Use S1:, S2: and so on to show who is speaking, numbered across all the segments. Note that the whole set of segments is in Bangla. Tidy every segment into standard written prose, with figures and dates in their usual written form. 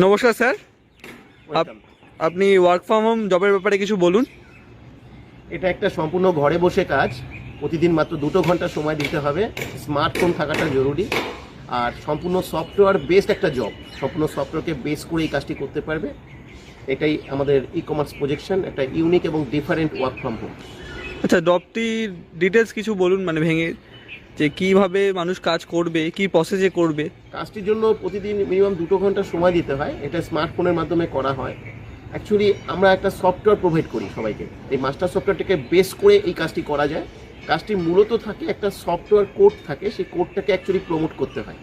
S1: নমস্কার স্যার।
S2: ওয়েলকাম।
S1: আপনি ওয়ার্ক ফ্রম হোম জবের ব্যাপারে কিছু বলুন।
S2: এটা একটা সম্পূর্ণ ঘরে বসে কাজ। প্রতিদিন মাত্র 2 ঘন্টা সময় দিতে হবে। স্মার্টফোন থাকাটা জরুরি। আর সম্পূর্ণ সফটওয়্যার বেসড একটা জব। সম্পূর্ণ সফটওয়্যারকে বেস করে এই কাজটি করতে পারবে। এটাই আমাদের ই কমার্স প্রজেকশন, একটা ইউনিক এবং ডিফারেন্ট ওয়ার্ক ফ্রম হোম।
S1: আচ্ছা, জবটির ডিটেলস কিছু বলুন, মানে ভেঙে, যে কিভাবে মানুষ কাজ করবে, কি প্রসেসে করবে।
S2: কাজটির জন্য প্রতিদিন মিনিমাম 2 ঘন্টা সময় দিতে হয়। এটা স্মার্টফোনের মাধ্যমে করা হয়। অ্যাকচুয়ালি আমরা একটা সফটওয়্যার প্রোভাইড করি সবাইকে। এই মাস্টার সফটওয়্যারটাকে বেস করে এই কাজটি করা যায়। কাজটি মূলত থাকে একটা সফটওয়্যার কোড থাকে, সেই কোডটাকে অ্যাকচুয়ালি প্রমোট করতে হয়।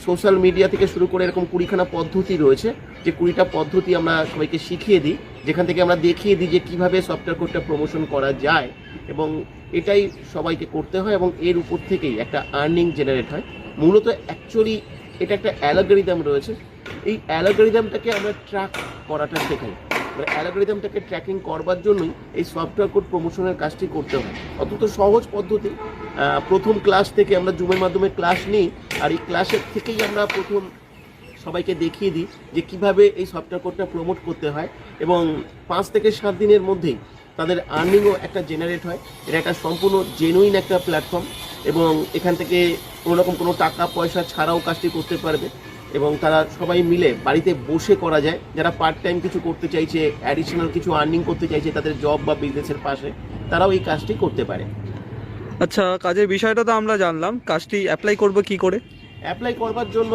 S2: সোশ্যাল মিডিয়া থেকে শুরু করে এরকম 20খানা পদ্ধতি রয়েছে, যে 20টা পদ্ধতি আমরা সবাইকে শিখিয়ে দিই, যেখান থেকে আমরা দেখিয়ে দিই যে কীভাবে সফটওয়্যার কোডটা প্রমোশন করা যায়। এবং এটাই সবাইকে করতে হয় এবং এর উপর থেকেই একটা আর্নিং জেনারেট হয়। মূলত অ্যাকচুয়ালি এটা একটা অ্যালগরিদম রয়েছে। এই অ্যালগরিদমটাকে আমরা ট্র্যাক করাটা শেখাই। অ্যালগরিদমটাকে ট্র্যাকিং করবার জন্যই এই সফটওয়্যার কোড প্রমোশনের কাজটি করতে হয়। অত্যন্ত সহজ পদ্ধতি। প্রথম ক্লাস থেকে আমরা জুমের মাধ্যমে ক্লাস নিই, আর এই ক্লাসের থেকেই আমরা প্রথম সবাইকে দেখিয়ে দিই যে কিভাবে এই সফটওয়্যার কোডটা প্রমোট করতে হয়। এবং 5 থেকে 7 দিনের মধ্যেই তাদের আর্নিংও একটা জেনারেট হয়। এটা একটা সম্পূর্ণ জেনুইন একটা প্ল্যাটফর্ম এবং এখান থেকে কোনোরকম কোনো টাকা পয়সা ছাড়াও কাজটি করতে পারবে। এবং তারা সবাই মিলে বাড়িতে বসে করা যায়। যারা পার্ট টাইম কিছু করতে চাইছে, অ্যাডিশনাল কিছু আর্নিং করতে চাইছে তাদের জব বা বিজনেসের পাশে, তারাও এই কাজটি করতে পারে।
S1: আচ্ছা, কাজের বিষয়টা তো আমরা জানলাম, কাজটি অ্যাপ্লাই করব কি করে?
S2: অ্যাপ্লাই করবার জন্য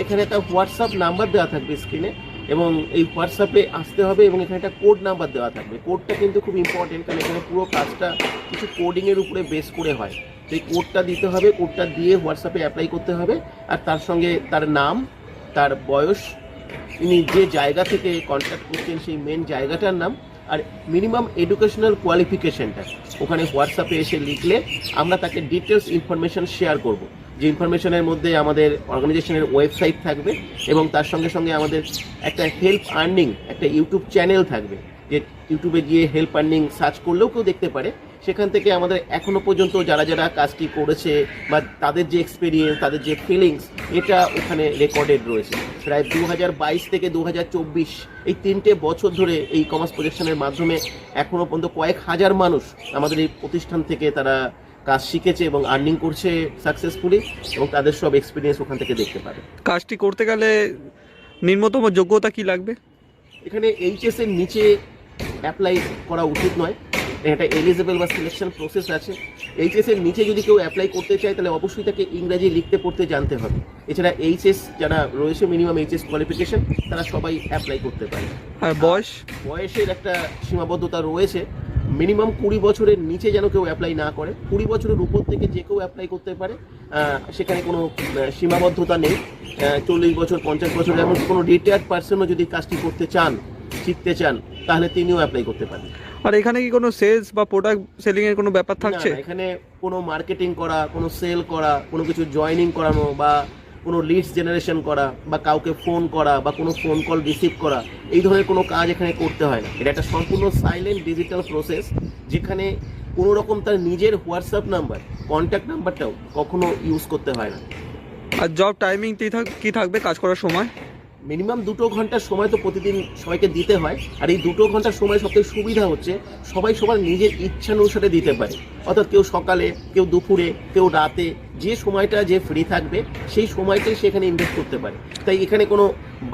S2: এখানে একটা হোয়াটসঅ্যাপ নাম্বার দেওয়া থাকবে স্ক্রিনে, এবং এই হোয়াটসঅ্যাপে আসতে হবে এবং এখানে একটা কোড নাম্বার দেওয়া থাকবে। কোডটা কিন্তু খুব ইম্পর্টেন্ট, কারণ এখানে পুরো কাজটা কিছু কোডিংয়ের উপরে বেস করে হয়। তো এই কোডটা দিতে হবে, কোডটা দিয়ে হোয়াটসঅ্যাপে অ্যাপ্লাই করতে হবে। আর তার সঙ্গে তার নাম, তার বয়স, তিনি যে জায়গা থেকে কন্ট্যাক্ট করছেন সেই মেন জায়গাটার নাম, আর মিনিমাম এডুকেশনাল কোয়ালিফিকেশনটা ওখানে হোয়াটসঅ্যাপে এসে লিখলে আমরা তাকে ডিটেলস ইনফরমেশন শেয়ার করব। যে ইনফরমেশনের মধ্যে আমাদের অর্গানাইজেশনের ওয়েবসাইট থাকবে এবং তার সঙ্গে সঙ্গে আমাদের একটা হেল্প আর্নিং একটা ইউটিউব চ্যানেল থাকবে, যে ইউটিউবে গিয়ে হেল্প আর্নিং সার্চ করলেও কেউ দেখতে পারে। সেখান থেকে আমাদের এখনও পর্যন্ত যারা যারা কাজটি করেছে বা তাদের যে এক্সপিরিয়েন্স, তাদের যে ফিলিংস, এটা ওখানে রেকর্ডেড রয়েছে। প্রায় 2022 থেকে 2024 এই 3টে বছর ধরে এই কমার্স প্রজেকশনের মাধ্যমে এখনও পর্যন্ত কয়েক হাজার মানুষ আমাদের এই প্রতিষ্ঠান থেকে তারা কাজ শিখেছে এবং আর্নিং করছে সাকসেসফুলি, এবং তাদের সব এক্সপিরিয়েন্স ওখান থেকে দেখতে পাবে।
S1: কাজটি করতে গেলে নিম্নতম যোগ্যতা কি লাগবে?
S2: এখানে এইচএস এর নিচে অ্যাপ্লাই করা উচিত নয়। এটা এলিজিবল বা সিলেকশন প্রসেস আছে। এইচএস এর নিচে যদি কেউ অ্যাপ্লাই করতে চায় তাহলে অবশ্যই তাকে ইংরাজি লিখতে পড়তে জানতে হবে। এছাড়া এইচএস যারা রয়েছে, মিনিমাম এইচএস কোয়ালিফিকেশন, তারা সবাই অ্যাপ্লাই করতে পারে।
S1: আর
S2: বয়সের একটা সীমাবদ্ধতা রয়েছে। মিনিমাম 20 বছরের নিচে যেন কেউ অ্যাপ্লাই না করে। 20 বছরের উপর থেকে যে কেউ অ্যাপ্লাই করতে পারে, সেখানে কোনো সীমাবদ্ধতা নেই। 40 বছর, 50 বছর, এমন কোনো রিটায়ার্ড পার্সনও যদি কাজটি করতে চান, শিখতে চান, তাহলে তিনিও অ্যাপ্লাই করতে পারেন।
S1: আর এখানে কি কোনো সেলস বা প্রোডাক্ট সেলিং এর কোনো ব্যাপার থাকছে?
S2: এখানে কোনো মার্কেটিং করা, কোনো সেল করা, কোনো কিছু জয়েনিং করানো, বা কোনো লিডস জেনারেশন করা, বা কাউকে ফোন করা, বা কোনো ফোন কল রিসিভ করা, এই ধরনের কোনো কাজ এখানে করতে হয় না। এটা একটা সম্পূর্ণ সাইলেন্ট ডিজিটাল প্রসেস, যেখানে কোনো রকম তার নিজের হোয়াটসঅ্যাপ নাম্বার, কন্ট্যাক্ট নাম্বারটাও কখনো ইউজ করতে হয় না।
S1: আর জব টাইমিং কি থাকবে কাজ করার সময়?
S2: মিনিমাম 2 ঘন্টার সময় তো প্রতিদিন সবাইকে দিতে হয়। আর এই 2 ঘন্টার সময় সবথেকে সুবিধা হচ্ছে সবাই সবার নিজের ইচ্ছানুসারে দিতে পারে। অর্থাৎ কেউ সকালে, কেউ দুপুরে, কেউ রাতে, যে সময়টা যে ফ্রি থাকবে সেই সময়টাই সেখানে ইনভেস্ট করতে পারে। তাই এখানে কোনো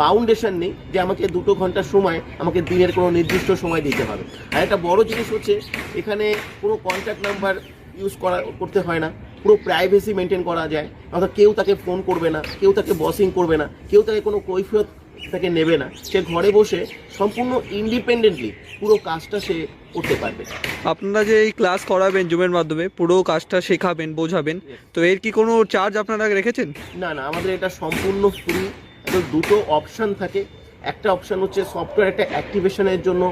S2: বাউন্ডেশন নেই যে আমাকে 2 ঘন্টার সময়, আমাকে দিনের কোনো নির্দিষ্ট সময় দিতে হবে। আর একটা বড় জিনিস হচ্ছে এখানে কোনো কন্ট্যাক্ট নাম্বার ইউজ করতে হয় না। পুরো প্রাইভেসি মেনটেন করা যায়। অর্থাৎ কেউ তাকে ফোন করবে না, কেউ তাকে বসিং করবে না, কেউ তাকে কোনো কৈফিয়ত তাকে নেবে না। সে ঘরে বসে সম্পূর্ণ ইন্ডিপেন্ডেন্টলি পুরো কাজটা সে করতে পারবে।
S1: আপনারা যে এই ক্লাস করাবেন জুমের মাধ্যমে, পুরো কাজটা শেখাবেন, বোঝাবেন, তো এর কি কোনো চার্জ আপনারা রেখেছেন?
S2: না, আমাদের এটা সম্পূর্ণ ফ্রি। তো দুটো অপশান থাকে। একটা অপশান হচ্ছে সফটওয়্যার একটা অ্যাক্টিভেশনের জন্য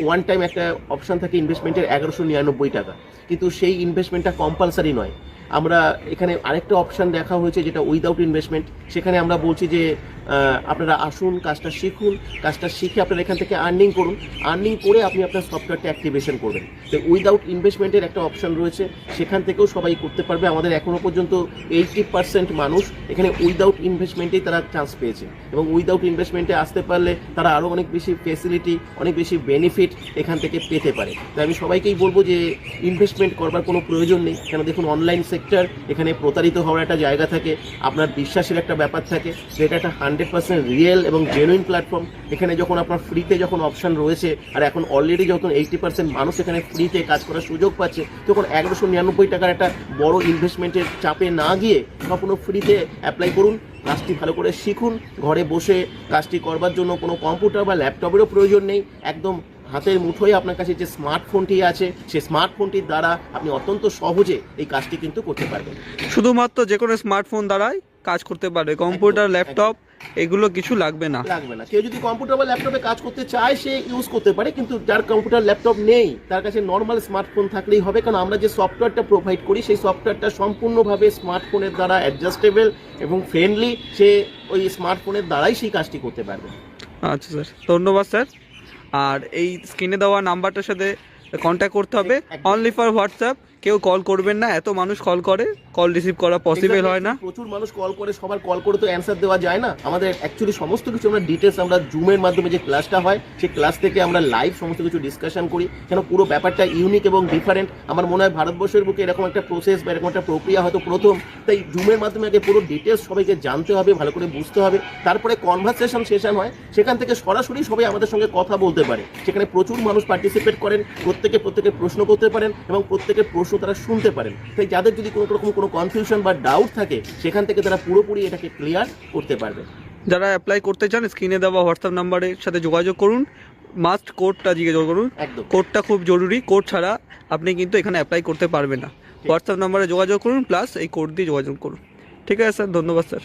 S2: ওয়ান টাইম একটা অপশান থাকে ইনভেস্টমেন্টের 1199 টাকা, কিন্তু সেই ইনভেস্টমেন্টটা কম্পালসারি নয়। আমরা এখানে আরেকটা অপশন দেখা হয়েছে যেটা উইদাউট ইনভেস্টমেন্ট। সেখানে আমরা বলছি যে আপনারা আসুন, কাজটা শিখুন, কাজটা শিখে আপনারা এখান থেকে আর্নিং করুন, আর্নিং করে আপনি আপনার সফটওয়্যারটা অ্যাক্টিভেশন করবেন। তো উইদাউট ইনভেস্টমেন্টের একটা অপশন রয়েছে, সেখান থেকেও সবাই করতে পারবে। আমাদের এখনও পর্যন্ত 80% মানুষ এখানে উইদাউট ইনভেস্টমেন্টেই তারা চান্স পেয়েছে, এবং উইদাউট ইনভেস্টমেন্টে আসতে পারলে তারা আরও অনেক বেশি ফেসিলিটি, অনেক বেশি বেনিফিট এখান থেকে পেতে পারে। তাই আমি সবাইকেই বলবো যে ইনভেস্টমেন্ট করবার কোনো প্রয়োজন নেই, কেন দেখুন অনলাইন সেক্টর, এখানে প্রতারিত হওয়ার একটা জায়গা থাকে, আপনার বিশ্বাসের একটা ব্যাপার থাকে, যেটা একটা 100% রিয়েল এবং জেনুইন প্ল্যাটফর্ম। এখানে যখন আপনার ফ্রিতে যখন অপশন রয়েছে, আর এখন অলরেডি যখন 80% মানুষ এখানে ফ্রিতে কাজ করার সুযোগ পাচ্ছে, তখন 199 টাকার একটা বড় ইনভেস্টমেন্টের চাপে না গিয়ে সম্পূর্ণ ফ্রিতে অ্যাপ্লাই করুন, কাজটি ভালো করে শিখুন। ঘরে বসে কাজটি করবার জন্য কোনো কম্পিউটার বা ল্যাপটপেরও প্রয়োজন নেই, একদম হাতের মুঠোয় আপনার কাছে যে স্মার্টফোনটি আছে, সেই স্মার্টফোনটির দ্বারা আপনি অত্যন্ত সহজে এই কাজটি কিন্তু করতে পারবেন।
S1: শুধুমাত্র যে কোনো স্মার্টফোন দ্বারাই কাজ করতে পারবে, কম্পিউটার, ল্যাপটপ এগুলো কিছু লাগবে না।
S2: কেউ যদি কম্পিউটার বা ল্যাপটপে কাজ করতে চায় সে ইউজ করতে পারে, কিন্তু যার কম্পিউটার ল্যাপটপ নেই তার কাছে নর্মাল স্মার্টফোন থাকলেই হবে। কারণ আমরা যে সফটওয়্যারটা প্রোভাইড করি সেই সফটওয়্যারটা সম্পূর্ণভাবে স্মার্টফোনের দ্বারা অ্যাডজাস্টেবল এবং ফ্রেন্ডলি, সে ওই স্মার্টফোনের দ্বারাই সেই কাজটি করতে পারবে।
S1: আচ্ছা স্যার, ধন্যবাদ স্যার। আর এই স্ক্রিনে দেওয়া নাম্বারটার সাথে কন্ট্যাক্ট করতে হবে, অনলি ফর হোয়াটসঅ্যাপ। কেউ কল করবেন না, এত মানুষ কল করে, কল রিসিভ করা পসিবল হয় না।
S2: প্রচুর মানুষ কল করে, সবার কল করে তো অ্যান্সার দেওয়া যায় না। আমাদের অ্যাকচুয়ালি সমস্ত কিছু আমরা ডিটেলস, আমরা জুমের মাধ্যমে যে ক্লাসটা হয় সেই ক্লাস থেকে আমরা লাইভ সমস্ত কিছু ডিসকাশন করি, কেন পুরো ব্যাপারটা ইউনিক এবং ডিফারেন্ট। আমার মনে হয় ভারতবর্ষের বুকে এরকম একটা প্রসেস বা এরকম একটা প্রক্রিয়া হয়তো প্রথম। তাই জুমের মাধ্যমে আগে পুরো ডিটেলস সবাইকে জানতে হবে, ভালো করে বুঝতে হবে, তারপরে কনভারসেশন সেশন হয়, সেখান থেকে সরাসরি সবাই আমাদের সঙ্গে কথা বলতে পারে। সেখানে প্রচুর মানুষ পার্টিসিপেট করেন, প্রত্যেকে প্রশ্ন করতে পারেন এবং প্রত্যেকের প্রশ্ন তারা শুনতে পারেন। তাই যাদের যদি কোনো রকম কোনো কনফিউশন বা ডাউট থাকে, সেখান থেকে তারা পুরোপুরি এটাকে ক্লিয়ার করতে পারবে।
S1: যারা অ্যাপ্লাই করতে চান স্ক্রিনে দেওয়া হোয়াটসঅ্যাপ নাম্বারের সাথে যোগাযোগ করুন, মাস্ট কোডটা জিজ্ঞেস করুন,
S2: একদম
S1: কোডটা খুব জরুরি, কোড ছাড়া আপনি কিন্তু এখানে অ্যাপ্লাই করতে পারবেন না। হোয়াটসঅ্যাপ নাম্বারে যোগাযোগ করুন, প্লাস এই কোড দিয়ে যোগাযোগ করুন। ঠিক আছে স্যার, ধন্যবাদ স্যার।